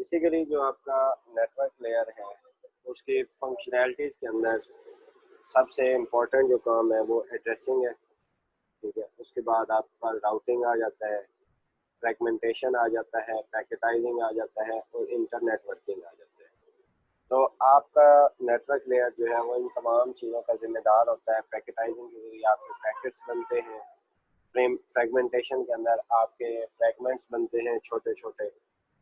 Basically जो आपका network layer है उसकी फंक्शनैलिटीज़ के अंदर सबसे इम्पोर्टेंट जो काम है वो एड्रेसिंग है। ठीक है, उसके बाद आपका राउटिंग आ जाता है, फ्रेगमेंटेशन आ जाता है, पैकेटाइजिंग आ जाता है और इंटर नेटवर्किंग आ जाता है। तो आपका नेटवर्क लेयर जो है वो इन तमाम चीज़ों का जिम्मेदार होता है। पैकेटाइजिंग के जरिए आपके पैकेट्स बनते हैं, फ्रेगमेंटेशन के अंदर आपके फ्रेगमेंट्स बनते हैं छोटे छोटे,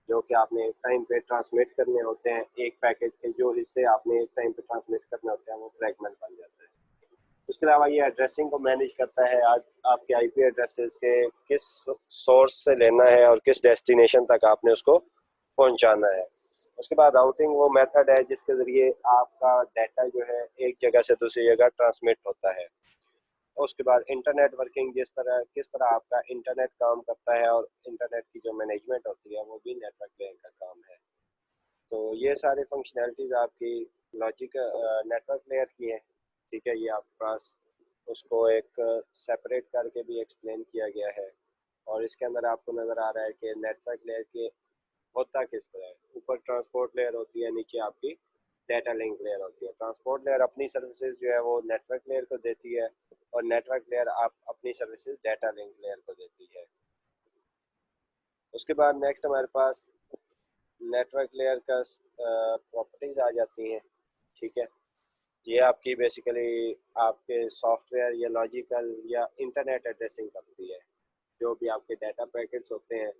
जो कि आपने एक टाइम पे ट्रांसमिट करने होते हैं। एक पैकेट के जो हिस्से आपने एक टाइम पे ट्रांसमिट करने होते हैं वो फ्रेगमेंट बन जाता है। उसके अलावा ये एड्रेसिंग को मैनेज करता है, आज आपके आईपी एड्रेसेस के किस सोर्स से लेना है और किस डेस्टिनेशन तक आपने उसको पहुंचाना है। उसके बाद राउटिंग वो मेथड है जिसके ज़रिए आपका डाटा जो है एक जगह से दूसरी जगह ट्रांसमिट होता है। उसके बाद इंटरनेट वर्किंग किस तरह आपका इंटरनेट काम करता है और इंटरनेट की जो मैनेजमेंट होती है वो भी नेटवर्क लेयर का काम है। तो ये सारी फंक्शनैलिटीज़ आपकी लॉजिक नेटवर्क लेयर की है। ठीक है, ये आपके पास उसको एक सेपरेट करके भी एक्सप्लेन किया गया है और इसके अंदर आपको नज़र आ रहा है कि नेटवर्क लेयर के होता किस तरह है। ऊपर ट्रांसपोर्ट लेयर होती है, नीचे आपकी डाटा लिंक लेयर होती है। ट्रांसपोर्ट लेयर अपनी सर्विसेज जो है वो नेटवर्क लेयर को देती है और नेटवर्क लेयर आप अपनी सर्विसेज डाटा लिंक लेयर को देती है। उसके बाद नेक्स्ट हमारे पास नेटवर्क लेयर का प्रॉपर्टीज़ आ जाती हैं। ठीक है, ये आपकी बेसिकली आपके सॉफ्टवेयर या लॉजिकल या इंटरनेट एड्रेसिंग करती है। जो भी आपके डाटा पैकेट्स होते हैं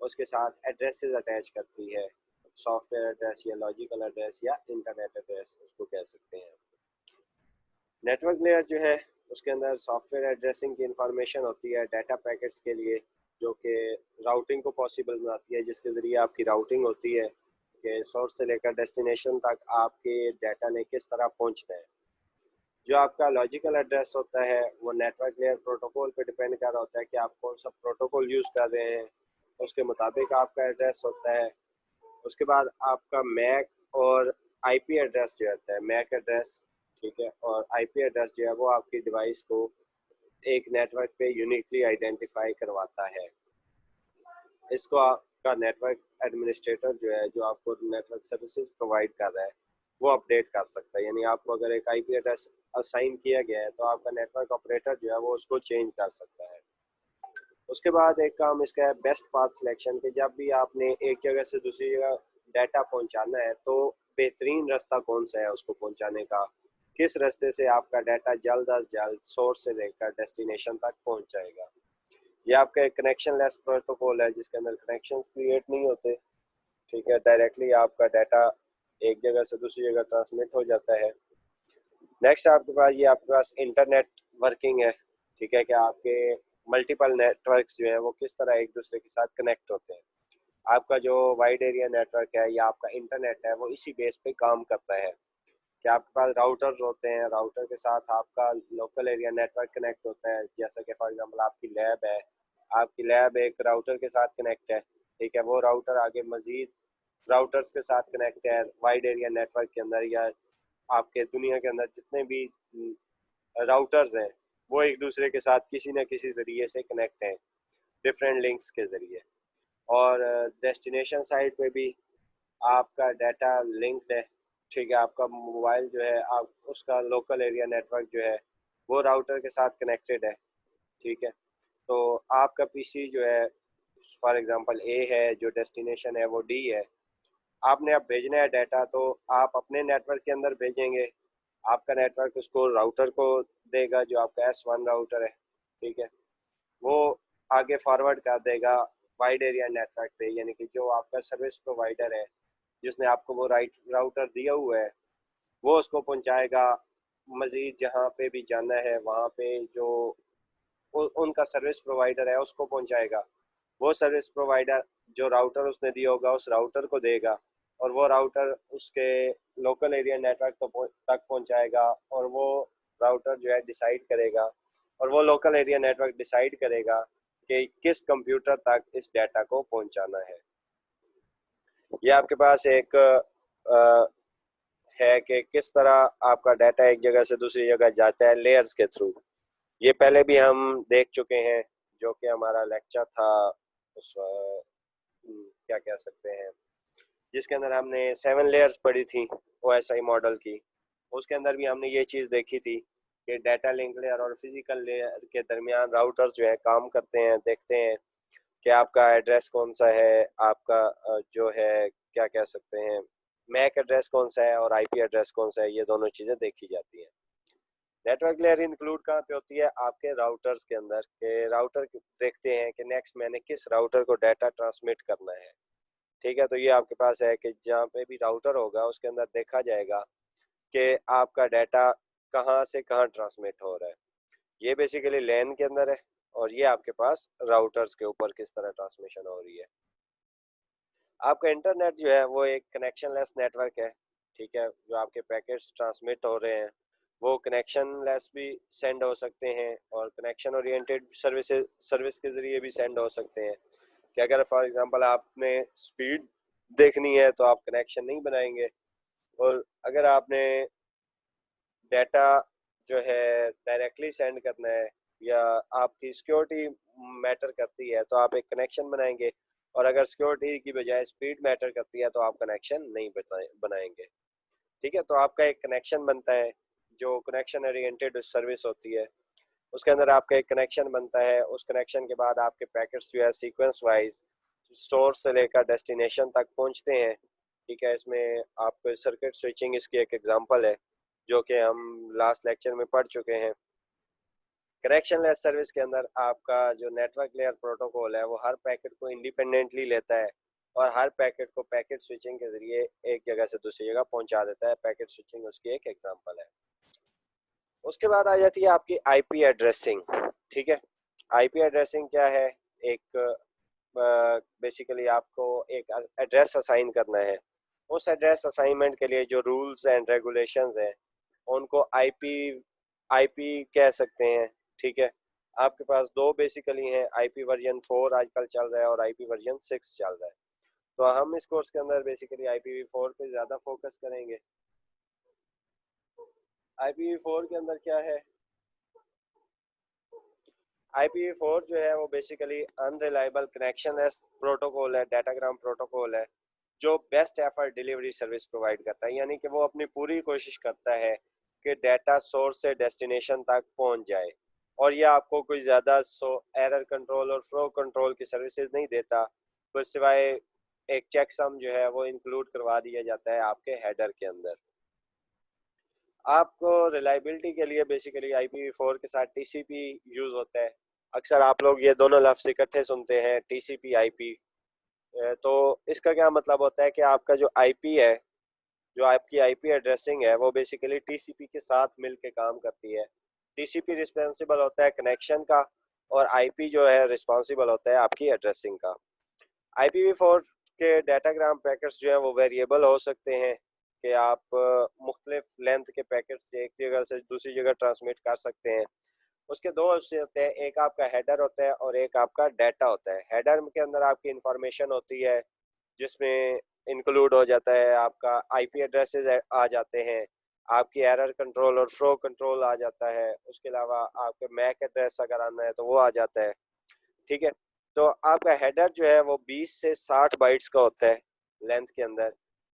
उसके साथ एड्रेसेस अटैच करती है। सॉफ्टवेयर एड्रेस या लॉजिकल एड्रेस या इंटरनेट एड्रेस उसको कह सकते हैं। नेटवर्क लेयर जो है उसके अंदर सॉफ्टवेयर एड्रेसिंग की इंफॉर्मेशन होती है डाटा पैकेट्स के लिए, जो कि राउटिंग को पॉसिबल बनाती है, जिसके ज़रिए आपकी राउटिंग होती है कि सोर्स से लेकर डेस्टिनेशन तक आपके डाटा ने किस तरह पहुंचना है। जो आपका लॉजिकल एड्रेस होता है वो नेटवर्क लेयर प्रोटोकॉल पे डिपेंड कर रहा होता है कि आप कौन सा प्रोटोकॉल यूज़ कर रहे हैं, उसके मुताबिक आपका एड्रेस होता है। उसके बाद आपका मैक और आईपी एड्रेस जो होता है, मैक एड्रेस ठीक है और आईपी एड्रेस जो है वो आपकी डिवाइस को एक नेटवर्क पे यूनिकली आइडेंटिफाई करवाता है। इसको आपका नेटवर्क एडमिनिस्ट्रेटर जो है, जो आपको नेटवर्क सर्विसेज प्रोवाइड कर रहा है, वो अपडेट कर सकता है। यानी आपको अगर एक आईपी एड्रेस असाइन किया गया है तो आपका नेटवर्क ऑपरेटर जो है वो उसको चेंज कर सकता है। उसके बाद एक काम इसका है बेस्ट पाथ सिलेक्शन के। जब भी आपने एक जगह से दूसरी जगह डाटा पहुंचाना है तो बेहतरीन रास्ता कौन सा है उसको पहुंचाने का, किस रास्ते से आपका डाटा जल्द अज जल्द सोर्स से लेकर डेस्टिनेशन तक पहुंच जाएगा। ये आपका एक कनेक्शन लेस प्रोटोकॉल है जिसके अंदर कनेक्शंस क्रिएट नहीं होते। ठीक है, डायरेक्टली आपका डाटा एक जगह से दूसरी जगह ट्रांसमिट हो जाता है। नेक्स्ट आपके पास इंटरनेट वर्किंग है। ठीक है, कि आपके मल्टीपल नेटवर्क्स जो है वो किस तरह एक दूसरे के साथ कनेक्ट होते हैं। आपका जो वाइड एरिया नेटवर्क है या आपका इंटरनेट है वो इसी बेस पे काम करता है कि आपके पास राउटर्स होते हैं, राउटर के साथ आपका लोकल एरिया नेटवर्क कनेक्ट होता है। जैसा कि फॉर एग्जांपल आपकी लैब है, आपकी लैब एक राउटर के साथ कनेक्ट है। ठीक है, वो राउटर आगे मजीद राउटर्स के साथ कनेक्ट है वाइड एरिया नेटवर्क के अंदर, या आपके दुनिया के अंदर जितने भी राउटर्स हैं वो एक दूसरे के साथ किसी न किसी ज़रिए से कनेक्ट हैं, डिफरेंट लिंक्स के ज़रिए। और डेस्टिनेशन साइट पे भी आपका डाटा लिंक्ड है। ठीक है, आपका मोबाइल जो है आप उसका लोकल एरिया नेटवर्क जो है वो राउटर के साथ कनेक्टेड है। ठीक है, तो आपका पीसी जो है फॉर एग्जांपल ए है, जो डेस्टिनेशन है वो डी है। आपने अब भेजना है डाटा तो आप अपने नेटवर्क के अंदर भेजेंगे, आपका नेटवर्क उसको राउटर को देगा जो आपका S1 राउटर है। ठीक है, वो आगे फॉरवर्ड कर देगा वाइड एरिया नेटवर्क पे, यानी कि जो आपका सर्विस प्रोवाइडर है जिसने आपको वो राउटर दिया हुआ है वो उसको पहुंचाएगा। मज़ीद जहाँ पे भी जाना है वहाँ पे जो उनका सर्विस प्रोवाइडर है उसको पहुंचाएगा। वो सर्विस प्रोवाइडर जो राउटर उसने दिया होगा उस राउटर को देगा और वो राउटर उसके लोकल एरिया नेटवर्क तक पहुंचाएगा और वो राउटर जो है डिसाइड करेगा और वो लोकल एरिया नेटवर्क डिसाइड करेगा कि किस कंप्यूटर तक इस डाटा को पहुंचाना है। ये आपके पास एक है कि किस तरह आपका डाटा एक जगह से दूसरी जगह जाता है लेयर्स के थ्रू। ये पहले भी हम देख चुके हैं, जो कि हमारा लेक्चर था उस क्या कह सकते हैं जिसके अंदर हमने 7 लेयर्स पढ़ी थी OSI मॉडल की। उसके अंदर भी हमने ये चीज़ देखी थी कि डाटा लिंक लेयर और फिजिकल लेयर के दरमियान राउटर जो है काम करते हैं, देखते हैं कि आपका एड्रेस कौन सा है, आपका जो है क्या कह सकते हैं मैक एड्रेस कौन सा है और IP एड्रेस कौन सा है, ये दोनों चीज़ें देखी जाती हैं। नेटवर्क लेयर इंक्लूड कहाँ पे होती है? आपके राउटर्स के अंदर, के राउटर देखते हैं कि नेक्स्ट मैंने किस राउटर को डाटा ट्रांसमिट करना है। ठीक है, तो ये आपके पास है कि जहाँ पे भी राउटर होगा उसके अंदर देखा जाएगा कि आपका डाटा कहाँ से कहाँ ट्रांसमिट हो रहा है। ये बेसिकली लैन के अंदर है और ये आपके पास राउटर्स के ऊपर किस तरह ट्रांसमिशन हो रही है। आपका इंटरनेट जो है वो एक कनेक्शन लेस नेटवर्क है। ठीक है, जो आपके पैकेट्स ट्रांसमिट हो रहे हैं वो कनेक्शन लेस भी सेंड हो सकते हैं और कनेक्शन ओरिएंटेड सर्विस के ज़रिए भी सेंड हो सकते हैं। कि अगर फॉर एग्जांपल आपने स्पीड देखनी है तो आप कनेक्शन नहीं बनाएंगे, और अगर आपने डाटा जो है डायरेक्टली सेंड करना है या आपकी सिक्योरिटी मैटर करती है तो आप एक कनेक्शन बनाएंगे, और अगर सिक्योरिटी की बजाय स्पीड मैटर करती है तो आप कनेक्शन नहीं बनाएंगे। ठीक है, तो आपका एक कनेक्शन बनता है जो कनेक्शन ओरिएंटेड सर्विस होती है। उसके अंदर आपका एक कनेक्शन बनता है, उस कनेक्शन के बाद आपके पैकेट्स जो है सीक्वेंस वाइज स्टोर से लेकर डेस्टिनेशन तक पहुंचते हैं। ठीक है, इसमें आपको सर्किट स्विचिंग इसकी एक एग्जांपल है जो कि हम लास्ट लेक्चर में पढ़ चुके हैं। कनेक्शन लेस सर्विस के अंदर आपका जो नेटवर्क लेयर प्रोटोकॉल है वो हर पैकेट को इंडिपेंडेंटली लेता है और हर पैकेट को पैकेट स्विचिंग के जरिए एक जगह से दूसरी जगह पहुंचा देता है। पैकेट स्विचिंग उसकी एक एग्जांपल है। उसके बाद आ जाती है आपकी IP एड्रेसिंग। ठीक है, IP एड्रेसिंग क्या है? एक बेसिकली आपको एक एड्रेस असाइन करना है। उस एड्रेस असाइनमेंट के लिए जो रूल्स एंड रेगुलेशंस हैं उनको IP कह सकते हैं। ठीक है, आपके पास दो बेसिकली हैं, IP वर्जन 4 आजकल चल रहा है और IP वर्जन 6 चल रहा है। तो हम इस कोर्स के अंदर बेसिकली IPv4 पे ज़्यादा फोकस करेंगे। IPv4 के अंदर क्या है? IPv4 जो है वो बेसिकली अनरिलायबल कनेक्शनलेस प्रोटोकॉल है, डाटाग्राम प्रोटोकॉल है जो best effort delivery service provide करता है। यानी कि वो अपनी पूरी कोशिश करता है कि डाटा सोर्स से डेस्टिनेशन तक पहुंच जाए, और ये आपको कोई ज़्यादा एरर कंट्रोल और फ्लो कंट्रोल की सर्विसेज नहीं देता, बस सिवाय एक चेकसम जो है वो इंक्लूड करवा दिया जाता है आपके हेडर के अंदर। आपको रिलायबिलिटी के लिए बेसिकली IPv4 के साथ TCP यूज़ होता है। अक्सर आप लोग ये दोनों लफ्ज़ इकट्ठे सुनते हैं, TCP IP। तो इसका क्या मतलब होता है कि आपका जो IP है, जो आपकी IP एड्रेसिंग है वो बेसिकली TCP के साथ मिलके काम करती है। TCP रिस्पॉन्सिबल होता है कनेक्शन का और IP जो है रिस्पॉन्सिबल होता है आपकी एड्रेसिंग का। IPv4 के डाटाग्राम पैकेट्स जो हैं वो वेरिएबल हो सकते हैं कि आप मुख्तलिफ लेंथ के पैकेट्स एक जगह से दूसरी जगह ट्रांसमिट कर सकते हैं। उसके दो हिस्से होते हैं, एक आपका हेडर होता है और एक आपका डाटा होता है। हेडर के अंदर आपकी इंफॉर्मेशन होती है जिसमें इंक्लूड हो जाता है आपका IP एड्रेसेस आ जाते हैं, आपकी एरर कंट्रोल और फ्लो कंट्रोल आ जाता है, उसके अलावा आपके मैक एड्रेस अगर आना है तो वो आ जाता है। ठीक है, तो आपका हेडर जो है वो 20 से 60 बाइट्स का होता है लेंथ के अंदर,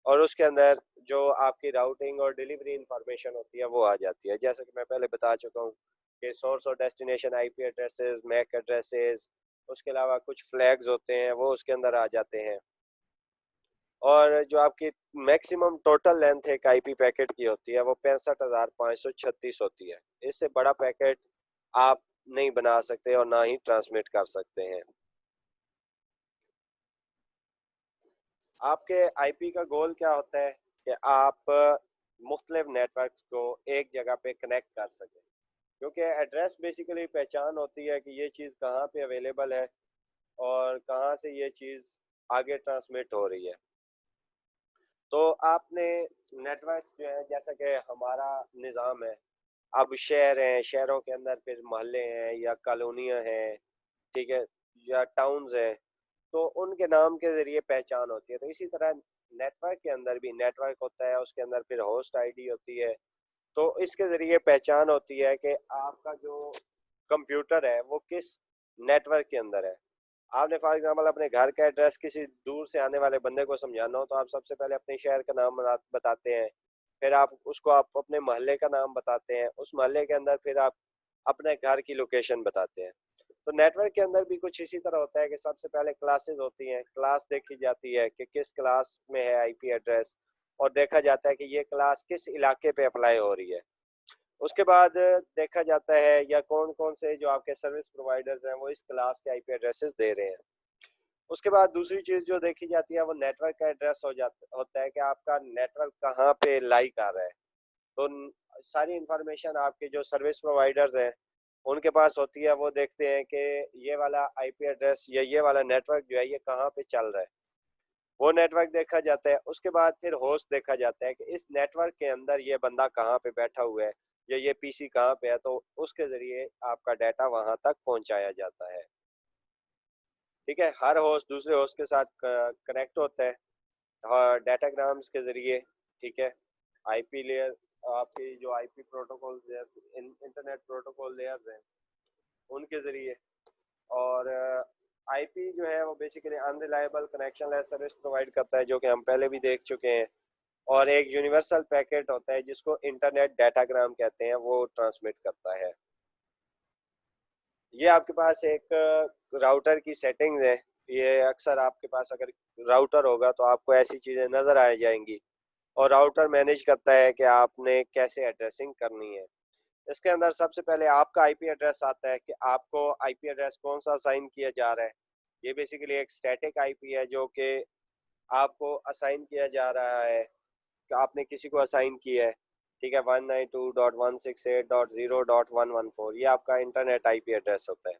और उसके अंदर जो आपकी राउटिंग और डिलीवरी इंफॉर्मेशन होती है वो आ जाती है। जैसा कि मैं पहले बता चुका हूँ कि सोर्स और destination IP addresses, MAC addresses, उसके अलावा कुछ फ्लैग्स होते हैं वो उसके अंदर आ जाते हैं। और जो आपकी मैक्सिमम टोटल लेंथ एक IP पैकेट की होती है वो 65,536 होती है। इससे बड़ा पैकेट आप नहीं बना सकते और ना ही ट्रांसमिट कर सकते हैं। आपके IP का गोल क्या होता है कि आप मुख्तलिफ नेटवर्क्स को एक जगह पे कनेक्ट कर सकें, क्योंकि एड्रेस बेसिकली पहचान होती है कि ये चीज़ कहाँ पे अवेलेबल है और कहाँ से ये चीज़ आगे ट्रांसमिट हो रही है। तो आपने नेटवर्क जो है, जैसा कि हमारा निज़ाम है, अब शहर हैं, शहरों के अंदर फिर मोहल्ले हैं या कॉलोनियाँ हैं, ठीक है, या टाउन्स हैं, तो उनके नाम के ज़रिए पहचान होती है। तो इसी तरह नेटवर्क के अंदर भी नेटवर्क होता है, उसके अंदर फिर होस्ट ID होती है। तो इसके ज़रिए पहचान होती है कि आपका जो कंप्यूटर है वो किस नेटवर्क के अंदर है। आपने फॉर एग्जांपल अपने घर का एड्रेस किसी दूर से आने वाले बंदे को समझाना हो तो आप सबसे पहले अपने शहर का नाम बताते हैं, फिर आप अपने मोहल्ले का नाम बताते हैं, उस मोहल्ले के अंदर फिर आप अपने घर की लोकेशन बताते हैं। तो नेटवर्क के अंदर भी कुछ इसी तरह होता है कि सबसे पहले क्लासेस होती हैं, क्लास देखी जाती है कि किस क्लास में है आईपी एड्रेस, और देखा जाता है कि ये क्लास किस इलाके पे अप्लाई हो रही है। उसके बाद देखा जाता है या कौन कौन से जो आपके सर्विस प्रोवाइडर्स हैं वो इस क्लास के आईपी एड्रेसेस दे रहे हैं। उसके बाद दूसरी चीज जो देखी जाती है वो नेटवर्क का एड्रेस होता है कि आपका नेटवर्क कहाँ पे लाई कर रहा है। तो सारी इंफॉर्मेशन आपके जो सर्विस प्रोवाइडर्स हैं उनके पास होती है, वो देखते हैं कि ये वाला आईपी एड्रेस या ये वाला नेटवर्क जो है ये कहाँ पे चल रहा है, वो नेटवर्क देखा जाता है। उसके बाद फिर होस्ट देखा जाता है कि इस नेटवर्क के अंदर ये बंदा कहाँ पे बैठा हुआ है या ये पीसी कहाँ पे है, तो उसके जरिए आपका डाटा वहां तक पहुंचाया जाता है। ठीक है, हर होस्ट दूसरे होस्ट के साथ कनेक्ट होता है और डाटाग्राम्स के जरिए। ठीक है, आईपी लेयर, आपकी जो IP protocol internet protocol layers हैं उनके जरिए। और आईपी जो है वो basically unreliable connection less service provide करता है, जो कि हम पहले भी देख चुके हैं। और एक यूनिवर्सल पैकेट होता है जिसको इंटरनेट डाटाग्राम कहते हैं, वो ट्रांसमिट करता है। ये आपके पास एक राउटर की सेटिंग्स है। ये अक्सर आपके पास अगर राउटर होगा तो आपको ऐसी चीज़ें नज़र आ जाएंगी, और राउटर मैनेज करता है कि आपने कैसे एड्रेसिंग करनी है। इसके अंदर सबसे पहले आपका आईपी एड्रेस आता है कि आपको आईपी एड्रेस कौन सा असाइन किया जा रहा है। ये बेसिकली एक स्टैटिक आईपी है जो कि आपको असाइन किया जा रहा है कि आपने किसी को असाइन किया है। ठीक है, 192.168.0.114 ये आपका इंटरनेट आईपी एड्रेस होता है।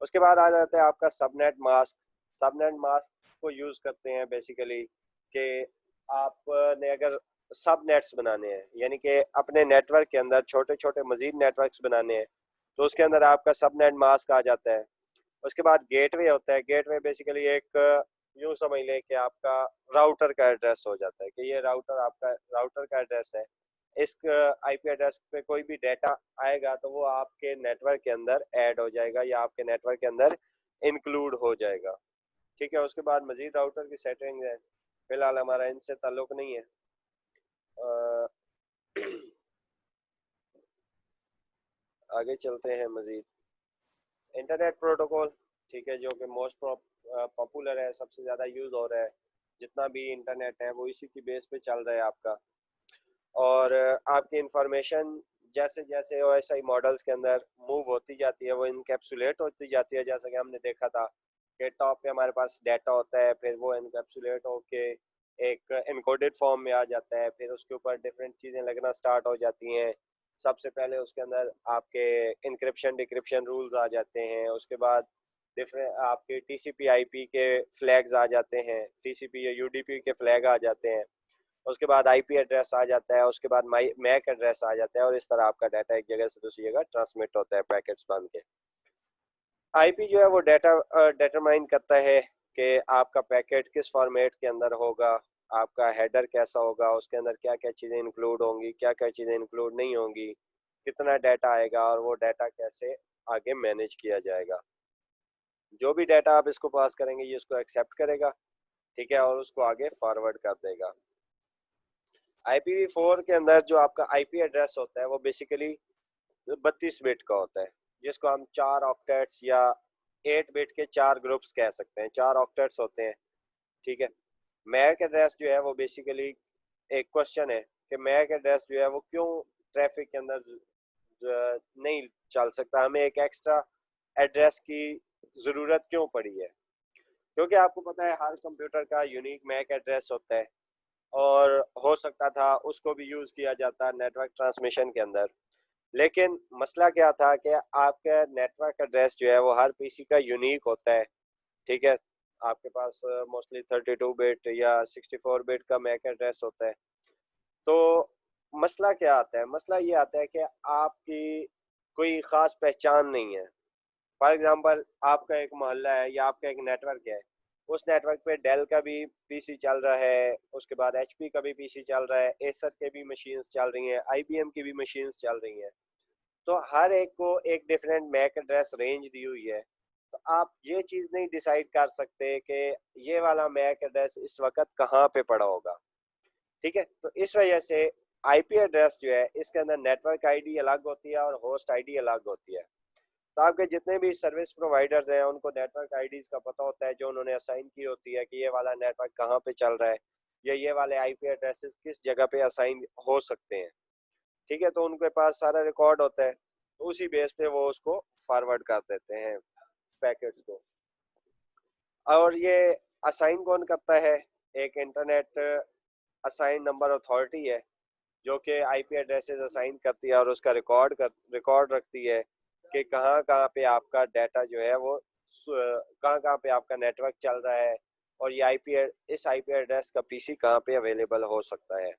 उसके बाद आ जाता है आपका सबनेट मास्क। सबनेट मास्क को यूज़ करते हैं बेसिकली कि आपने अगर सब नेट्स बनाने हैं, यानी कि अपने नेटवर्क के अंदर छोटे छोटे मजीद नेटवर्क्स बनाने हैं, तो उसके अंदर आपका सबनेट मास्क आ जाता है। उसके बाद गेटवे होता है। गेटवे बेसिकली एक यूँ समझ लें कि आपका राउटर का एड्रेस हो जाता है कि ये राउटर आपका राउटर का एड्रेस है। इस आईपी एड्रेस पे कोई भी डाटा आएगा तो वो आपके नेटवर्क के अंदर ऐड हो जाएगा या आपके नेटवर्क के अंदर इंक्लूड हो जाएगा। ठीक है, उसके बाद मजीद राउटर की सेटिंग है, फिलहाल हमारा इनसे ताल्लुक नहीं है। अ, आगे चलते हैं मजीद। इंटरनेट प्रोटोकॉल, ठीक है, जो कि मोस्ट पॉपुलर है, सबसे ज़्यादा यूज़ हो रहा है। जितना भी इंटरनेट है वो इसी की बेस पे चल रहा है आपका। और आपकी इंफॉर्मेशन जैसे जैसे ओएसआई मॉडल्स के अंदर मूव होती जाती है वो इनकैप्सुलेट होती जाती है। जैसा कि हमने देखा था कि टॉप पे हमारे पास डाटा होता है, फिर वो इनकैप्सुलेट होके एक एनकोडेड फॉर्म में आ जाता है, फिर उसके ऊपर डिफरेंट चीज़ें लगना स्टार्ट हो जाती हैं। सबसे पहले उसके अंदर आपके इंक्रिप्शन डिक्रिप्शन रूल्स आ जाते हैं। उसके बाद डिफरेंट आपके टीसीपी आईपी के फ्लैग्स आ जाते हैं, टीसीपी या यूडीपी के फ्लैग आ जाते हैं। उसके बाद आईपी एड्रेस आ जाता है, उसके बाद माई मैक एड्रेस आ जाता है, और इस तरह आपका डाटा एक जगह से दूसरी जगह ट्रांसमिट होता है पैकेट्स बन के। आईपी जो है वो डाटा डिटरमाइन करता है कि आपका पैकेट किस फॉर्मेट के अंदर होगा, आपका हेडर कैसा होगा, उसके अंदर क्या क्या चीज़ें इंक्लूड होंगी, क्या क्या चीज़ें इंक्लूड नहीं होंगी, कितना डाटा आएगा, और वो डाटा कैसे आगे मैनेज किया जाएगा। जो भी डाटा आप इसको पास करेंगे ये उसको एक्सेप्ट करेगा। ठीक है, और उसको आगे फॉरवर्ड कर देगा। IPv4 के अंदर जो आपका आईपी एड्रेस होता है वो बेसिकली 32 बिट का होता है, जिसको हम 4 ऑक्टेट्स या 8 बिट के 4 ग्रुप्स कह सकते हैं। 4 ऑक्टेट्स होते हैं। ठीक है, मैक एड्रेस जो है वो बेसिकली एक क्वेश्चन है कि मैक एड्रेस जो है वो क्यों ट्रैफिक के अंदर नहीं चल सकता, हमें एक एक्स्ट्रा एड्रेस की ज़रूरत क्यों पड़ी है। क्योंकि आपको पता है हर कंप्यूटर का यूनिक मैक एड्रेस होता है, और हो सकता था उसको भी यूज़ किया जाता नेटवर्क ट्रांसमिशन के अंदर। लेकिन मसला क्या था कि आपका नेटवर्क एड्रेस जो है वो हर पीसी का यूनिक होता है। ठीक है, आपके पास मोस्टली 32 बिट या 64 बिट का मैक एड्रेस होता है। तो मसला क्या आता है, मसला ये आता है कि आपकी कोई ख़ास पहचान नहीं है। फॉर एग्जांपल आपका एक मोहल्ला है या आपका एक नेटवर्क है, उस नेटवर्क पे डेल का भी पीसी चल रहा है, उसके बाद एचपी का भी पीसी चल रहा है, एसर के भी मशीन्स चल रही हैं, आईबीएम की भी मशीन्स चल रही हैं। तो हर एक को एक डिफरेंट मैक एड्रेस रेंज दी हुई है, तो आप ये चीज़ नहीं डिसाइड कर सकते कि ये वाला मैक एड्रेस इस वक्त कहाँ पे पड़ा होगा। ठीक है, तो इस वजह से आईपी एड्रेस जो है इसके अंदर नेटवर्क आईडी अलग होती है और होस्ट आईडी अलग होती है। तो आपके जितने भी सर्विस प्रोवाइडर्स हैं उनको नेटवर्क आईडीज का पता होता है जो उन्होंने असाइन की होती है कि ये वाला नेटवर्क कहाँ पे चल रहा है या ये वाले आईपी एड्रेसेस किस जगह पे असाइन हो सकते हैं। ठीक है, तो उनके पास सारा रिकॉर्ड होता है, तो उसी बेस पे वो उसको फॉरवर्ड कर देते हैं पैकेट्स को। और ये असाइन कौन करता है? एक इंटरनेट असाइन नंबर अथॉरिटी है जो कि आईपी एड्रेसेस असाइन करती है और उसका रिकॉर्ड रखती है कि कहाँ कहाँ पे आपका डाटा जो है वो कहाँ कहाँ पे आपका नेटवर्क चल रहा है और ये इस आईपी एड्रेस का पीसी कहाँ पे अवेलेबल हो सकता है।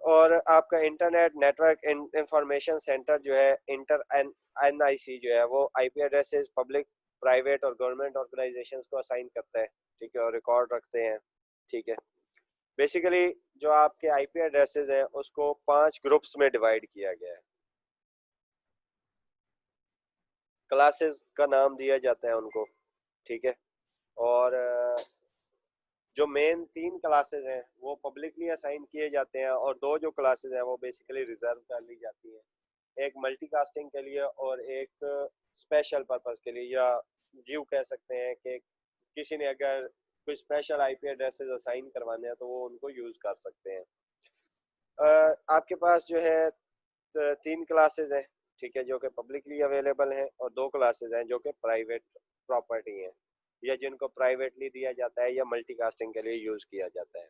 और आपका इंटरनेट नेटवर्क इंफॉर्मेशन सेंटर जो है एनआईसी जो है वो आईपी एड्रेसेस पब्लिक प्राइवेट और गवर्नमेंट ऑर्गेनाइजेशंस को असाइन करता है। ठीक है, और रिकॉर्ड रखते हैं। ठीक है, बेसिकली जो आपके आईपी एड्रेसेस हैं उसको 5 ग्रुप्स में डिवाइड किया गया है। क्लासेस का नाम दिया जाता है उनको। ठीक है, और जो मेन 3 क्लासेस हैं वो पब्लिकली असाइन किए जाते हैं और 2 जो क्लासेस हैं वो बेसिकली रिजर्व कर ली जाती हैं, एक मल्टीकास्टिंग के लिए और एक स्पेशल पर्पस के लिए, या यूँ कह सकते हैं कि किसी ने अगर कोई स्पेशल आईपी एड्रेसेस असाइन करवाने हैं तो वो उनको यूज़ कर सकते हैं। आपके पास जो है 3 क्लासेस हैं। ठीक है, जो कि पब्लिकली अवेलेबल हैं और 2 क्लासेस हैं जो कि प्राइवेट प्रॉपर्टी हैं या जिनको प्राइवेटली दिया जाता है या मल्टीकास्टिंग के लिए यूज़ किया जाता है।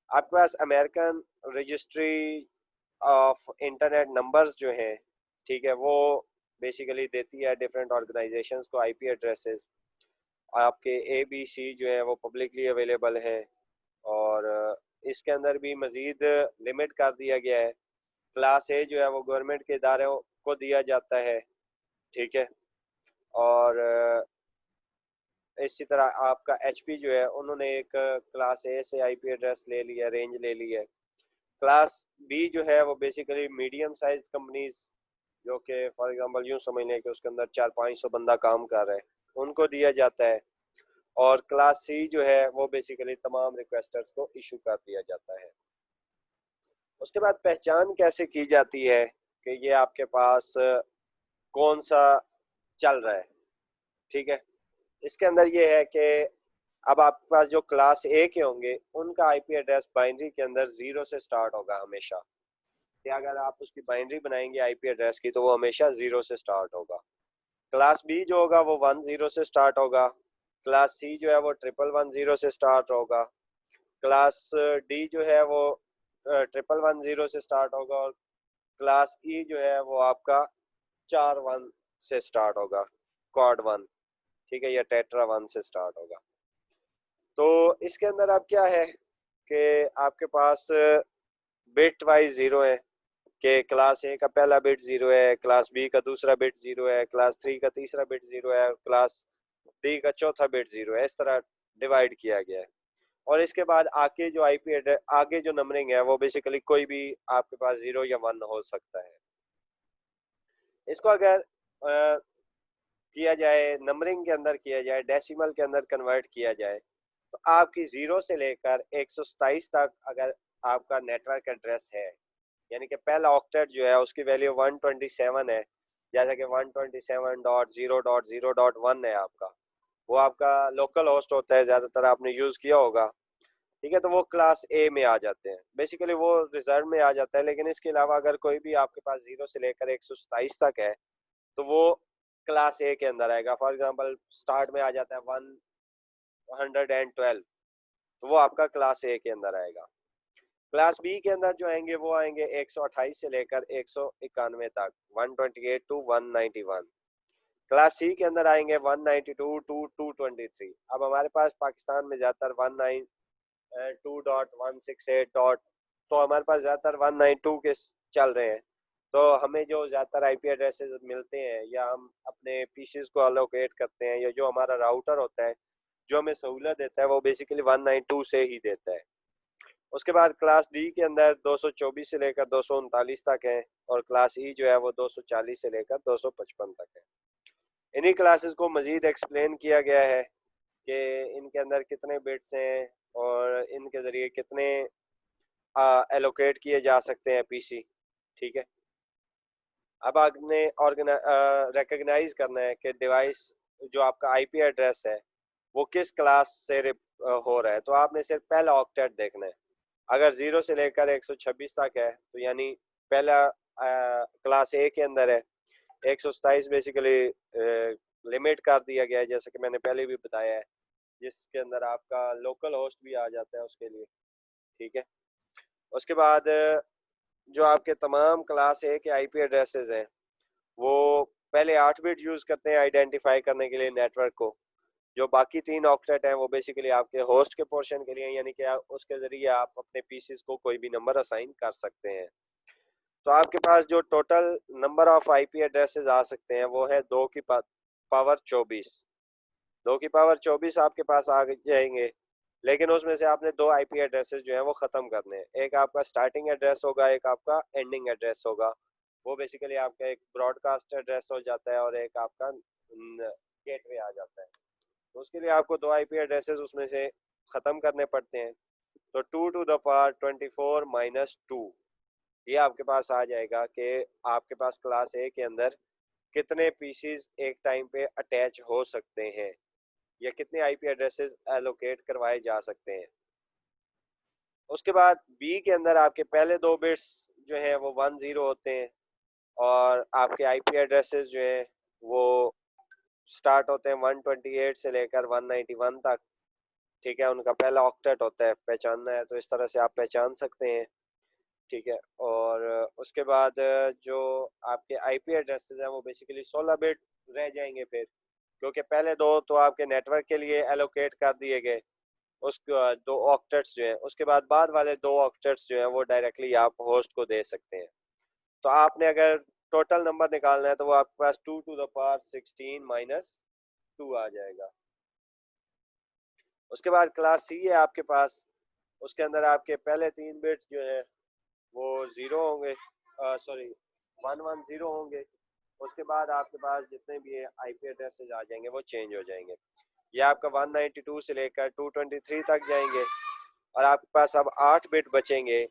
आपके पास American registry of internet numbers जो हैं, ठीक है, वो बेसिकली देती है डिफरेंट ऑर्गेनाइजेशंस को आईपी एड्रेसेस। आपके एबीसी जो है वो पब्लिकली अवेलेबल है और इसके अंदर भी मज़ीद लिमिट कर दिया गया है। क्लास ए जो है वो गवर्नमेंट के इदारों को दिया जाता है। ठीक है, और इसी तरह आपका एचपी जो है उन्होंने एक क्लास ए से आईपी एड्रेस ले लिया, रेंज ले ली है। क्लास बी जो है वो बेसिकली मीडियम साइज कंपनीज जो कि फॉर एग्जांपल यूँ समझ लें कि उसके अंदर 400-500 बंदा काम कर रहा है, उनको दिया जाता है। और क्लास सी जो है वो बेसिकली तमाम रिक्वेस्टर्स को इशू कर दिया जाता है। उसके बाद पहचान कैसे की जाती है कि ये आपके पास कौन सा चल रहा है। ठीक है, इसके अंदर ये है कि अब आपके पास जो क्लास ए के होंगे उनका आईपी एड्रेस बाइनरी के अंदर 0 से स्टार्ट होगा हमेशा, कि अगर आप उसकी बाइनरी बनाएंगे आईपी एड्रेस की तो वो हमेशा 0 से स्टार्ट होगा। क्लास बी जो होगा वो 10 से स्टार्ट होगा। क्लास सी जो है वो 1110 से स्टार्ट होगा। क्लास डी जो है वो 1110 से स्टार्ट होगा और क्लास ई जो है वो आपका 41 से स्टार्ट होगा, कॉड 1। ठीक है, या टेट्रा 1 से स्टार्ट होगा। तो इसके अंदर अब क्या है कि आपके पास बिट वाइज 0 है कि क्लास ए का पहला बिट 0 है, क्लास बी का दूसरा बिट 0 है, क्लास 3 का तीसरा बिट 0 है, क्लास डी का चौथा बिट 0 है। इस तरह डिवाइड किया गया है। और इसके बाद आगे जो आईपी एड्रेस आगे जो नंबरिंग है वो बेसिकली कोई भी आपके पास 0 या 1 हो सकता है। इसको अगर किया जाए, नंबरिंग के अंदर किया जाए, डेसिमल के अंदर कन्वर्ट किया जाए, तो आपकी 0 से लेकर 127 तक अगर आपका नेटवर्क एड्रेस है, यानी कि पहला ऑक्टेट जो है उसकी वैल्यू 127 है, जैसा कि 127.0.0.1 है आपका, वो आपका लोकल होस्ट होता है, ज़्यादातर आपने यूज़ किया होगा। ठीक है, तो वो क्लास ए में आ जाते हैं, बेसिकली वो रिजर्व में आ जाता है। लेकिन इसके अलावा अगर कोई भी आपके पास 0 से लेकर 127 तक है तो वो क्लास ए के अंदर आएगा। फॉर एग्जांपल स्टार्ट में आ जाता है 112, तो वो आपका क्लास ए के अंदर आएगा। क्लास बी के अंदर जो आएंगे वो आएंगे 128 से लेकर 191 तक, 128 टू 191। क्लास सी के अंदर आएंगे 192 टू 223। अब हमारे पास पाकिस्तान में ज़्यादातर 192.168 डॉट, तो हमारे पास ज़्यादातर 192 के चल रहे हैं। तो हमें जो ज़्यादातर आईपी एड्रेसेस मिलते हैं या हम अपने पीसीज को अलोकेट करते हैं या जो हमारा राउटर होता है जो हमें सहूलत देता है वो बेसिकली 192 से ही देता है। उसके बाद क्लास डी के अंदर 224 से लेकर 239 तक है और क्लास ई जो है वो 240 से लेकर 255 तक है। इन्हीं क्लासेस को मज़ीद एक्सप्लेन किया गया है कि इनके अंदर कितने बिट्स हैं और इनके ज़रिए कितने एलोकेट किए जा सकते हैं पीसी। ठीक है, अब आपने रिकग्नाइज करना है कि डिवाइस जो आपका आईपी एड्रेस है वो किस क्लास से हो रहा है। तो आपने सिर्फ पहला ऑक्टेट देखना है। अगर 0 से लेकर 126 तक है तो यानी पहला क्लास ए के अंदर है। 127 बेसिकली लिमिट कर दिया गया है, जैसे कि मैंने पहले भी बताया है, जिसके अंदर आपका लोकल होस्ट भी आ जाता है उसके लिए। ठीक है, उसके बाद जो आपके तमाम क्लास ए के आईपी एड्रेसेस हैं वो पहले 8 बिट यूज़ करते हैं आइडेंटिफाई करने के लिए नेटवर्क को। जो बाकी 3 ऑक्टेट हैं वो बेसिकली आपके होस्ट के पोर्शन के लिए, यानी कि उसके ज़रिए आप अपने पीसीस को कोई भी नंबर असाइन कर सकते हैं। तो आपके पास जो total number of IP addresses आ सकते हैं वो है 2 की पावर 24। 2 की पावर 24 आपके पास आ जाएंगे, लेकिन उसमें से आपने 2 आईपी एड्रेसेस जो है वो ख़त्म करने हैं। एक आपका स्टार्टिंग एड्रेस होगा, एक आपका एंडिंग एड्रेस होगा। वो बेसिकली आपका एक ब्रॉडकास्ट एड्रेस हो जाता है और एक आपका गेटवे आ जाता है। तो उसके लिए आपको 2 आईपी एड्रेसेस उसमें से ख़त्म करने पड़ते हैं। तो 2 टू द पावर 24 माइनस 2, ये आपके पास आ जाएगा कि आपके पास क्लास ए के अंदर कितने पीसीज एक टाइम पे अटैच हो सकते हैं या कितने आईपी एड्रेसेस एलोकेट करवाए जा सकते हैं। उसके बाद बी के अंदर आपके पहले 2 बिट्स जो हैं वो 10 होते हैं और आपके आईपी एड्रेसेस जो हैं वो स्टार्ट होते हैं 128 से लेकर 191 तक। ठीक है, उनका पहला ऑक्टेट होता है, पहचानना है तो इस तरह से आप पहचान सकते हैं। ठीक है, और उसके बाद जो आपके आईपी एड्रेसेस हैं वो बेसिकली 16 बिट रह जाएंगे फिर, क्योंकि पहले 2 तो आपके नेटवर्क के लिए एलोकेट कर दिए गए, उसके 2 ऑक्टेट्स जो हैं। उसके बाद वाले 2 ऑक्टेट्स जो हैं वो डायरेक्टली आप होस्ट को दे सकते हैं। तो आपने अगर टोटल नंबर निकालना है तो वो आपके पास 2 टू द पावर 16 माइनस 2 आ जाएगा। उसके बाद क्लास सी है आपके पास, उसके अंदर आपके पहले 3 बिट्स जो है वो 0 होंगे, सॉरी 110 होंगे। उसके बाद आपके पास जितने भी आईपी एड्रेसेस आ जाएंगे वो चेंज हो जाएंगे। ये आपका 192 से लेकर 223 तक जाएंगे और आपके पास अब 8 बिट बचेंगे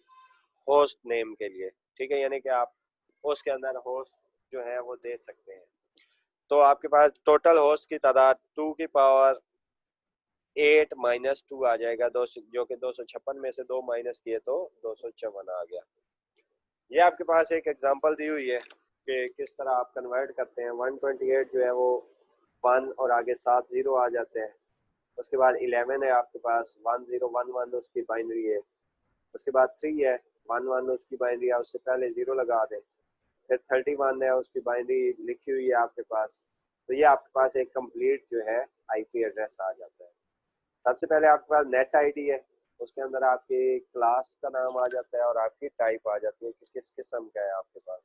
होस्ट नेम के लिए। ठीक है, यानी कि आप उसके अंदर होस्ट जो है वो दे सकते हैं। तो आपके पास टोटल होस्ट की तादाद 2 की पावर 8 माइनस 2 आ जाएगा, जो कि 256 में से 2 माइनस किए तो 254 आ गया। ये आपके पास एक एग्जांपल दी हुई है कि किस तरह आप कन्वर्ट करते हैं। 128 जो है वो 1 और आगे 7 0 आ जाते हैं। उसके बाद 11 है आपके पास 1011 उसकी बाइनरी है। उसके बाद 3 है 11 उसकी बाइनरी है, उससे पहले 0 लगा दें। फिर 31 है उसकी बाइनरी लिखी हुई है आपके पास। तो ये आपके पास एक कंप्लीट जो है आईपी एड्रेस आ जाता है। सबसे पहले आपके पास नेट आईडी है, उसके अंदर आपके क्लास का नाम आ जाता है और आपकी टाइप आ जाती है कि किस किस्म का है आपके पास।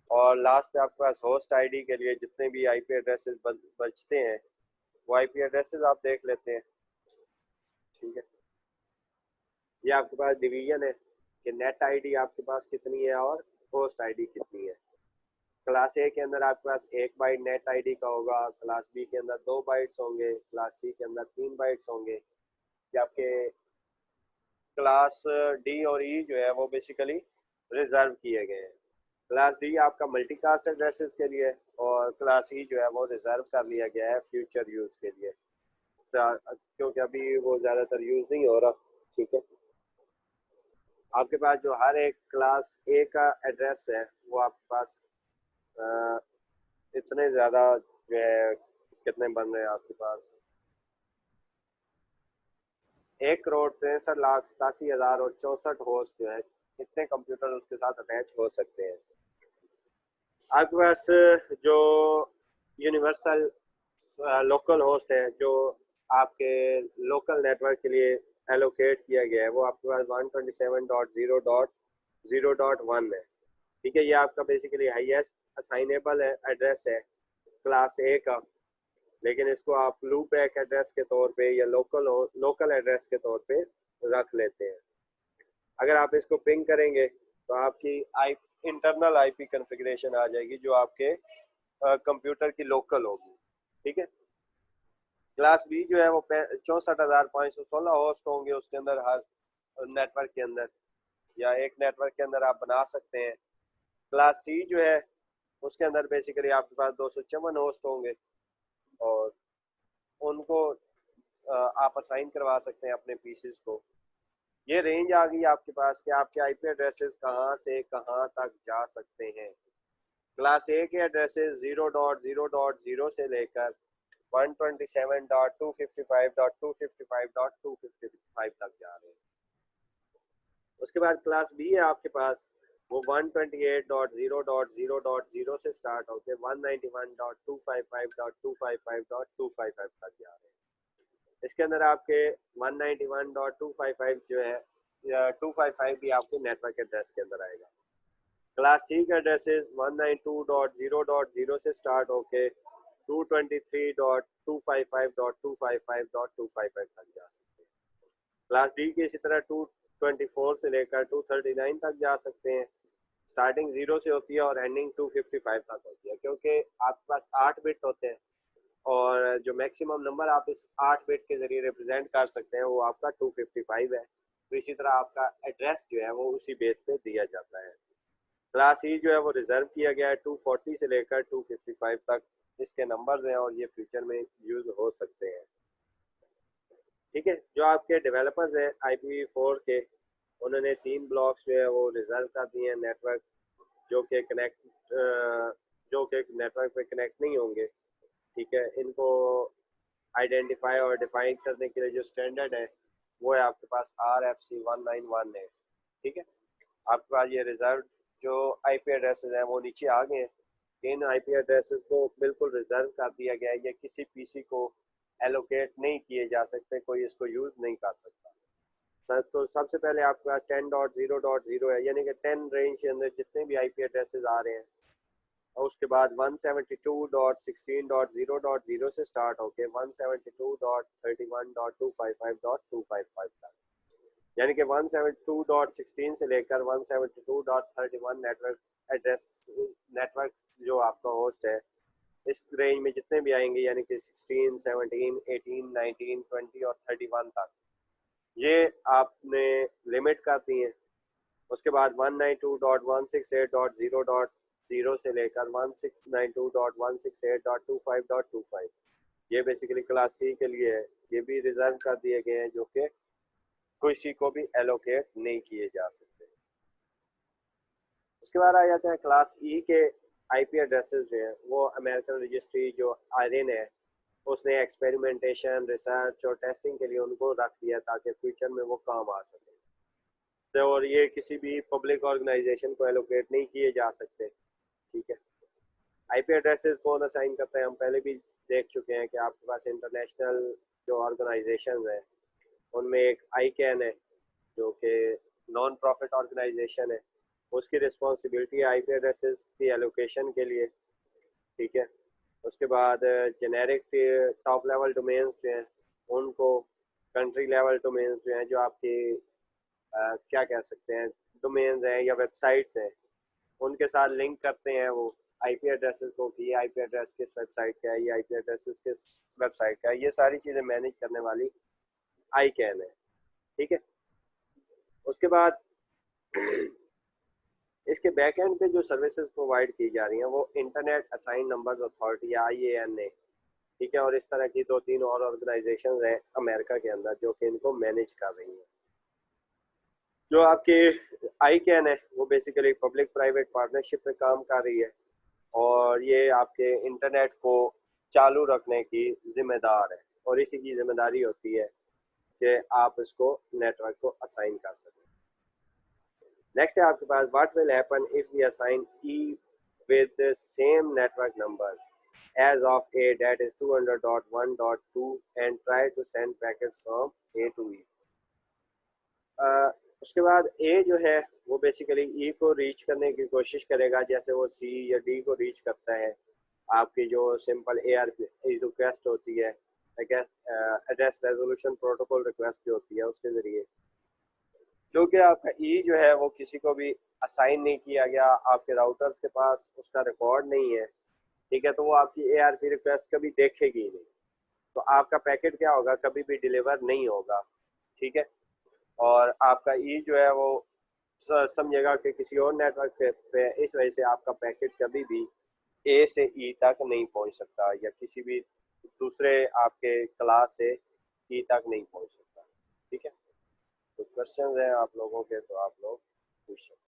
और लास्ट पे आपके पास होस्ट आईडी के लिए जितने भी आईपी एड्रेसेस बचते हैं वो आईपी एड्रेसेस आप देख लेते हैं। ठीक है, ये आपके पास डिवीजन है कि नेट आईडी आपके पास कितनी है और होस्ट आईडी कितनी है। क्लास ए के अंदर आपके पास 1 बाइट नेट आईडी का होगा, क्लास बी के अंदर 2 बाइट्स होंगे, क्लास सी के अंदर 3 बाइट्स होंगे। या आपके क्लास डी और ई जो है वो बेसिकली रिजर्व किए गए हैं। क्लास डी आपका मल्टीकास्ट एड्रेसेस के लिए और क्लास ई जो है वो रिजर्व कर लिया गया है फ्यूचर यूज़ के लिए, क्योंकि अभी वो ज़्यादातर यूज़ नहीं हो रहा। ठीक है, आपके पास जो हर एक क्लास ए का एड्रेस है वो आपके पास अ, इतने ज़्यादा जो है, कितने बन रहे हैं आपके पास 1,63,87,000 और 64 होस्ट जो है, इतने कंप्यूटर उसके साथ अटैच हो सकते हैं। आपके पास जो यूनिवर्सल लोकल होस्ट है जो आपके लोकल नेटवर्क के लिए एलोकेट किया गया है वो आपके पास 127.0.0.1 है। ठीक है, ये आपका बेसिकली हाईएस्ट असाइनेबल एड्रेस है क्लास ए का, लेकिन इसको आप लूप बैक एड्रेस के तौर पे या लोकल एड्रेस के तौर पे रख लेते हैं। अगर आप इसको पिंग करेंगे तो आपकी इंटरनल आईपी कॉन्फ़िगरेशन आ जाएगी जो आपके कंप्यूटर की लोकल होगी, ठीक है। क्लास बी जो है वो 64,516 होस्ट होंगे उसके अंदर, हर नेटवर्क के अंदर, या एक नेटवर्क के अंदर आप बना सकते हैं। क्लास सी जो है उसके अंदर बेसिकली आपके पास 254 होस्ट होंगे, और उनको आप असाइन करवा सकते हैं अपने पीसीस को। ये रेंज आ गई आपके पास कि आपके आईपी एड्रेसेस कहाँ से कहाँ तक जा सकते हैं। क्लास ए के एड्रेसेस 0.0.0 से लेकर 127.255.255.255 तक जा रहे हैं। उसके बाद क्लास बी है आपके पास, वो 128.0.0.0 से स्टार्ट होकर 191.255.255.255 तक जा रहे हैं। इसके अंदर आपके 191.255 जो है, 255 भी आपके नेटवर्क एड्रेस के अंदर आएगा। क्लास सी का एड्रेसेस 192.0.0 से स्टार्ट होके 223.255.255.255 तक जा सकते हैं। क्लास डी के इसी तरह 224 से लेकर 239 तक जा सकते हैं। स्टार्टिंग 0 से होती है और एंडिंग 255 तक होती है, क्योंकि आपके पास 8 बिट होते हैं और जो मैक्सिमम नंबर आप इस 8 बिट के जरिए रिप्रेजेंट कर सकते हैं वो आपका 255 है। तो इसी तरह आपका एड्रेस जो है वो उसी बेस पे दिया जाता है। क्लास ई जो है वो रिजर्व किया गया है 240 से लेकर 255 तक इसके नंबर्स हैं, और ये फ्यूचर में यूज़ हो सकते हैं, ठीक है। जो आपके डेवलपर्स हैं IPv4 के, उन्होंने 3 ब्लॉक्स जो है वो रिजर्व कर दिए हैं नेटवर्क, जो कि नेटवर्क पे कनेक्ट नहीं होंगे, ठीक है। इनको आइडेंटिफाई और डिफाइन करने के लिए जो स्टैंडर्ड है वो है आपके पास RFC 191 है, ठीक है। आपके पास ये रिजर्व जो IP एड्रेसेस हैं वो नीचे आ गए हैं। इन IP एड्रेसेस को बिल्कुल रिजर्व कर दिया गया है, ये किसी PC को एलोकेट नहीं किए जा सकते, कोई इसको यूज़ नहीं कर सकता। तो सबसे पहले आपके पास 10.0.0 है, यानी कि 10 रेंज के अंदर जितने भी IP एड्रेसेस आ रहे हैं, और उसके बाद 172.16.0.0 से स्टार्ट होके 172.31.255.255 तक, यानी कि 172.16 से लेकर 172.31 नेटवर्क जो आपका होस्ट है, इस रेंज में जितने भी आएंगे, यानी कि 16, 17, 18, 19, 20 और 31 तक, ये आपने लिमिट कर दी है। उसके बाद 192.168.0.0 से लेकर 1692.168.25.25, ये बेसिकली क्लास सी के लिए है। ये भी रिजर्व कर दिए गए हैं, जो कि किसी को भी एलोकेट नहीं किए जा सकते। उसके बाद आ जाते हैं क्लास ई के IP एड्रेसेस जो हैं, वो अमेरिकन रजिस्ट्री जो आयरन है उसने एक्सपेरिमेंटेशन, रिसर्च और टेस्टिंग के लिए उनको रख दिया ताकि फ्यूचर में वो काम आ सके। तो और ये किसी भी पब्लिक ऑर्गेनाइजेशन को एलोकेट नहीं किए जा सकते, ठीक है। IP एड्रेसेस कौन असाइन करता है, हम पहले भी देख चुके हैं कि आपके पास इंटरनेशनल जो ऑर्गेनाइजेशन है उनमें एक ICANN है जो कि नॉन प्रॉफिट ऑर्गेनाइजेशन है, उसकी रिस्पॉन्सिबिलिटी है IP एड्रेसेस की एलोकेशन के लिए, ठीक है। उसके बाद जेनेरिक टॉप लेवल डोमेन्स जो हैं उनको, कंट्री लेवल डोमेन्स जो हैं, जो आपकी क्या कह सकते हैं डोमेन्स हैं या वेबसाइट्स हैं, उनके साथ लिंक करते हैं वो IP एड्रेसेस को कि ये IP एड्रेस किस वेबसाइट का है, ये IP एड्रेसेस किस वेबसाइट का है, ये सारी चीज़ें मैनेज करने वाली ICANN है, ठीक है। उसके बाद इसके बैक एंड पे जो सर्विसेज प्रोवाइड की जा रही हैं वो इंटरनेट असाइन नंबर्स अथॉरिटी या IANA, ठीक है। और इस तरह की 2-3 और ऑर्गेनाइजेशंस हैं अमेरिका के अंदर जो कि इनको मैनेज कर रही हैं। जो आपकी ICANN है वो बेसिकली पब्लिक प्राइवेट पार्टनरशिप पे काम कर रही है, और ये आपके इंटरनेट को चालू रखने की जिम्मेदार है, और इसी की जिम्मेदारी होती है कि आप इसको नेटवर्क को असाइन कर सकें। नेक्स्ट है आपके पास what will happen if we assign E with the same network number as of A, that is 200.1.2, and try to send packets from A to E. उसके बाद A जो है वो बेसिकली E को रीच करने की कोशिश करेगा जैसे वो C या D को रीच करता है। आपकी जो सिंपल ARP रिक्वेस्ट होती है, एड्रेस रेजोल्यूशन प्रोटोकॉल रिक्वेस्ट जो होती है उसके ज़रिए, जो कि आपका E जो है वो किसी को भी असाइन नहीं किया गया, आपके राउटर्स के पास उसका रिकॉर्ड नहीं है, ठीक है, तो वो आपकी ARP रिक्वेस्ट कभी देखेगी ही नहीं, तो आपका पैकेट क्या होगा, कभी भी डिलीवर नहीं होगा। ठीक है, और आपका ई जो है वो समझेगा कि किसी और नेटवर्क पे, इस वजह से आपका पैकेट कभी भी ए से ई तक नहीं पहुंच सकता, या किसी भी दूसरे आपके क्लास से ई तक नहीं पहुंच सकता। ठीक है, तो क्वेश्चन हैं आप लोगों के, तो आप लोग पूछ सकते हैं।